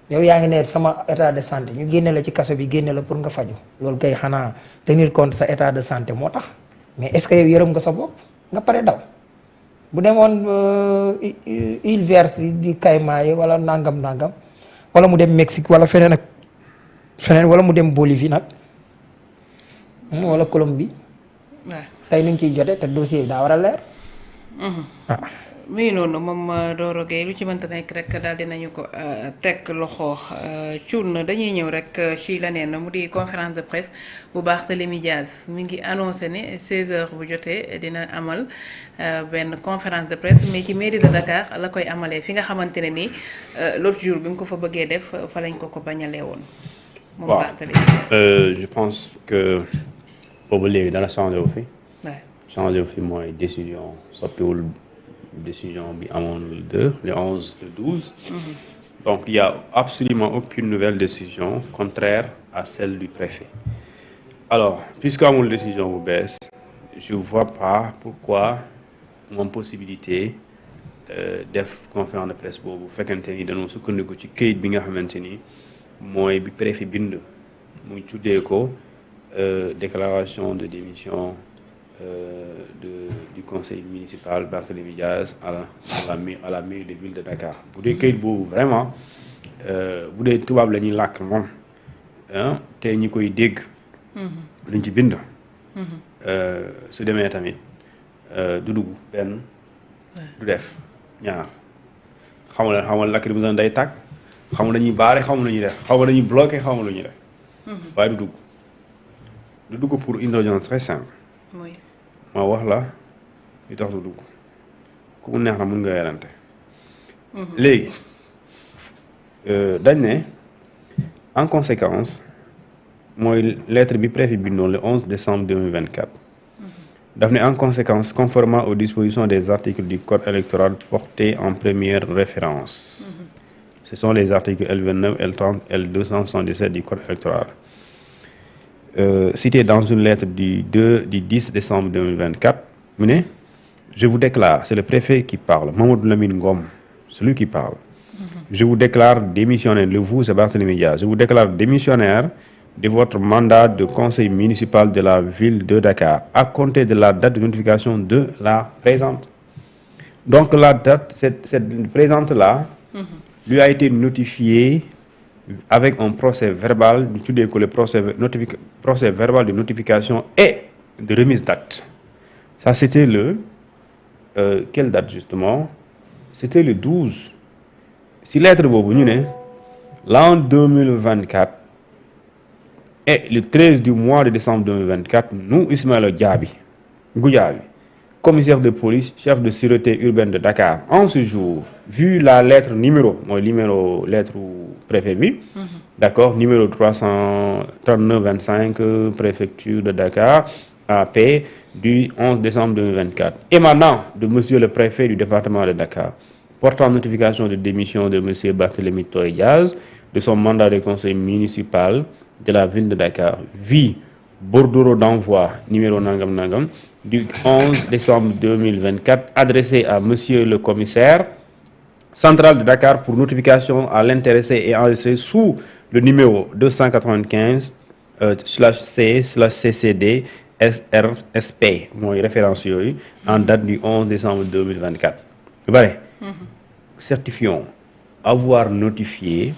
yow yaa ngi ne sama état de santé ñu génne la ci kaso bi génne la pour nga faju loolu kay xanaa tenir compte sa état de santé moo tax mais est-ce que yow yërëm nga sa bopp nga pare daw bu demoon île verte di Cayman yi wala nangam wala mu dem Mexique wala feneen ak feneen wala mu dem Bolivie nag wala Colombie tey nuñ ciy jote te dossier bi daa war a leer. muy noonu moom Doro Gueye lu ci mënta nekk rek daal dinañu ko teg loxo Thioune dañuy ñëw rek ci leneen mu di conférence de presse bu Barthélémy Dias mi ngi annoncé ne 16h bu jotee dina amal benn conférence de presse mais ci mairie de Dakar la koy amalee fi nga xamante ne ni l'autre jour bi mu ko fa bëggee def fa lañ ko bañalee woon. moom Barthélémy je pense que boobu léegi dana changé wu fi. waaw changé wu fi mooy décision soppiwul. Décision bi amoon le 11 le 12. Donc il y a absolument aucune nouvelle décision contraire à celle du préfet. Alors puisque amul décision bu bees je vois pas pourquoi moom possibilité def conférence de presse boobu fekkente ni dañoo sukkandiku ci këyit bi nga xamante ni mooy bi préfet bind muy tuddee ko déclaration de démission du conseil municipal Barthélémy Dias à la mairie de ville de Dakar bu dee këyit boobu vraiment bu dee tubaab la ñuy làkk moom te ñi koy dégg luñ ci bind su demee tamit du dugg benn du def ñaar xamul lacrymogène day tàkk xamul dañuy baare xamul lu ñuy def xamul dañuy bloqué xamul lu ñuy def waaye du dugg pour une raison très simple ma wax la li tax du dugg ku mu neex na mun nga werante léegi dañ ne en conséquence mooy lettre bi préfet bindoon le 11 décembre 2024 daf ne en conséquence conformément aux dispositions des articles du code électoral portés en première référence ce sont les articles L29 L30 L277 du code électoral cité dans une lettre du 10 décembre 2024 mu ne je vous déclare c'est le préfet qui parle Mamadou Lamine Ngom celui qui parle je vous déclare démissionnaire vous c'est Barthélémy Dias je vous déclare démissionnaire de votre mandat de conseil municipal de la ville de Dakar à compter de la date de notification de la présente donc la date cette présente là lui a été notifiée avec un procès verbal ñu tuddee ko le procès verbal de notification et de remise d'acte ça c'était le quelle date justement c'était le 12 si lettre boobu ñu ne l'an 2024 et le 13 du mois de décembre 2024 nous Ismaïla Goudiaby commissaire de police chef de sûreté urbaine de Dakar en ce jour vu la lettre numéro lettre préfet bi d'accord numéro 339-25 préfecture de Dakar AP du 11 décembre 2024 émanant de monsieur le préfet du département de Dakar portant notification de démission de monsieur Barthélémy Dias de son mandat de conseil municipal de la ville de Dakar vie bordereau d'envoi numéro nangam du 11 décembre 2024 adressé à monsieur le commissaire central de Dakar pour notification à l'intéressé et enregistré sous le numéro 295/C/CCD SRSP mooy référence yooyu en date du 11 décembre 2024 lu bare certifions avoir notifié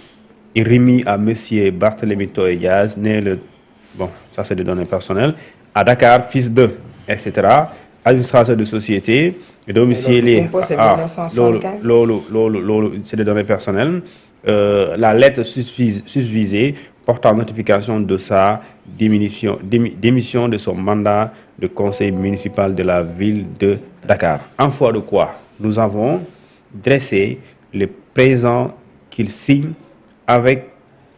et remis à monsieur Barthélémy Dias né le ça c'est des données personnelles à Dakar fils de etc administrateur de société domicilié loolu c'est des données personnelles la lettre susvisée portant notification de sa démission de son mandat de conseil municipal de la ville de Dakar en foi de quoi nous avons dressé les présents qu'il signe avec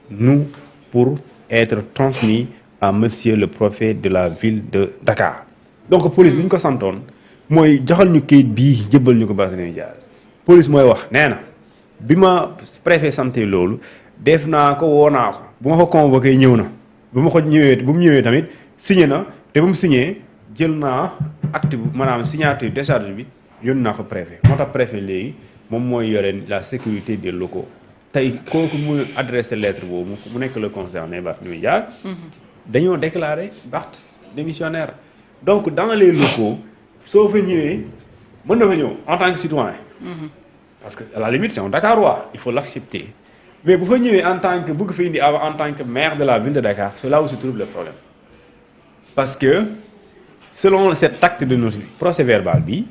nous pour être transmis à monsieur le préfet de la ville de Dakar donc police bi ñu ko santoon mooy joxal ñu kayit bii jëbbal ñu ko Barthélémy Dias police mooy wax nee na bi ma préfet santé loolu def naa ko woo naa ko bu ma ko convoqué ñëw na bu mu ñëwee tamit signé na te bu mu signé jël naa acte bu maanaam signature décharge bi yónni naa ko préfet moo tax préfet léegi moom mooy yore la sécurité des locaux tey kooku mu adressé lettre boobu mu nekk le concerné Barthélémy Dias dañoo déclaré Barth démissionnaire donc dans les locaux soo fa ñëwee mën na fa ñëw en tant que citoyen parce que à la limite c'est un Dakarois il faut l'accepter mais bu fa ñëwee en tant que bëgg fa indi en tant que maire de la ville de Dakar c'est là où se trouve le problème parce que selon cet acte de notre procès verbal bi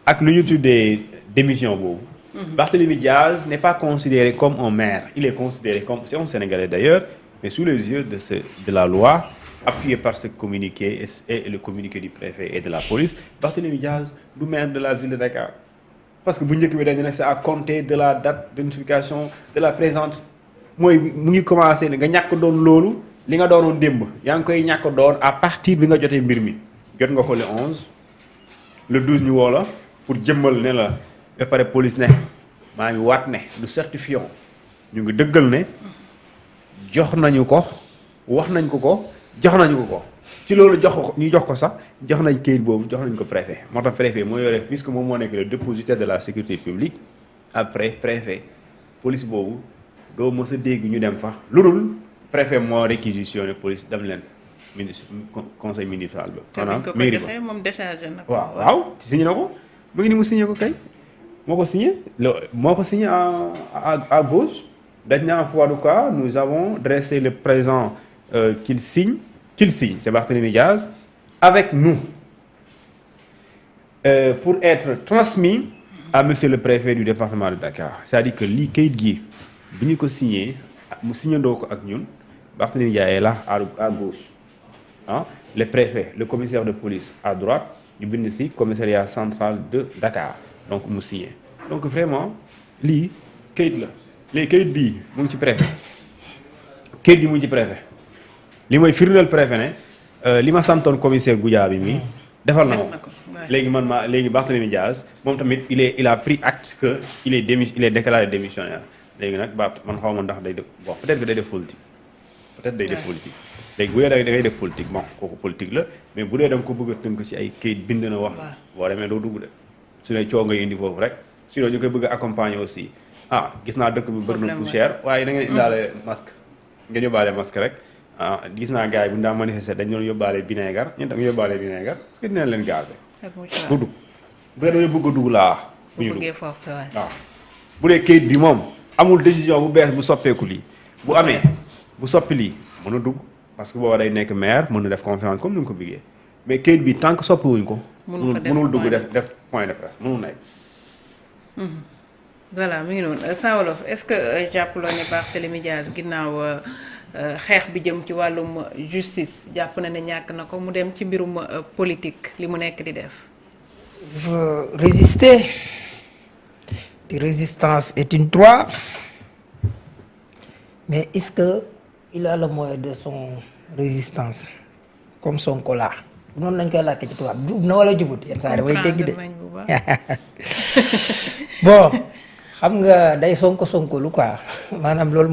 ak lu ñu tuddee démission boobu Barthélémy Dias n'est pas considéré comme un maire il est considéré comme c'est un Sénégalais d'ailleurs mais sous les yeux de la loi appuyé par ce communiqué et le communiqué du préfet et de la police Barthélémy Dias du maire de la ville de Dakar parce que bu njëkk bi dañu ne c'est à compter de la date de notification de la présente mooy mu ngi commencé ne nga ñàkk doon loolu li nga doonoon démb yaa ngi koy ñàkk doon à partir bi nga jotee mbir mi jot nga ko le 11 le 12 ñu woo la pour jëmmal ne la ba pare police ne maa ngi waat ne nous certifions ñu ngi dëggal ne jox nañu ko wax nañ ko jox nañu ko ci loolu ñu jox ko sax jox nañ kayit boobu jox nañ ko préfet moo tax préfet moo yore puisque moom moo nekk le dépositaire de la sécurité publique après préfet police boobu doo mës a dégg ñu dem fa lu dul préfet moo réquisitionné police dem leen ministre conseil municipal ba. maanaam mairie ba moom déchargé na ko. waaw signé na ko mu ngi ni mu signé ko kay moo ko signé à gauche dernière fois du cas nous avons dressé le présent qu'il signe c'est Barthélémy Dias avec nous pour être transmis à monsieur le préfet du département de Dakar c'est-à-dire que lii kayit gi bi ñu ko signé mu signandoo ko ak ñun Barthélémy Dias est là à gauche le préfet le commissaire de police à droite ñu bind ci commissariat central de Dakar donc mu signé donc vraiment lii kayit la léegi kayit bii mu ngi ci préfet kayit gi mu ngi ci préfet li mooy firndeel préfet ne li ma santoon commissaire Goudiaby mi defal na ko léegi léegi Barthélémy Dias moom tamit il a pris acte que il est déclaré démissionnaire léegi nag man xaw ma ndax day def bon peut-être que day def politique léegi bu dee da ngay def politique bon kooku politique la mais bu dee da nga ko bëgg a tënk ci ay kayit bind na wax boo demee doo dugg de su ne coow ngay indi foofu rek sinon ñu koy bëgg a accompagner aussi gis naa dëkk bi bëri na poussière waaye da ngeen indaale masque ngeen yóbbaale masque rek gis naa gars yi bu ñu daan manifester dañu doon yóbbaale vinaigre ñun tam yóbbaale vinaigre parce que dinañ leen gazé bu dugg bu dee dañoo bëgg a dugg laa bu ñu dugg waaw bu dee kayit bi moom amul décision bu bees bu soppeeku lii bu amee bu soppi lii mën a dugg parce que booba day nekk maire mën na def conférence comme ni nga ko bëggee mais kayit bi tant que soppiwuñ ko mënul dugg def point de presse mënul nekk voilà mi ngi noonu Sa Wolof est-ce que jàppaloo ne Barthélémy Dias ginnaaw xeex bi jëm ci wàllum justice jàpp na ne ñàkk na ko mu dem ci mbirum politique li mu nekk di def. Il faut résister. La résistance est une droit. Mais est-ce que il a le moyen de son résistance comme Sonko là noonu lañ koy làkkee ci tubaab jub na wala jubut yenn saa yi damay dégg de bon xam nga day sonko lu quoi maanaam loolu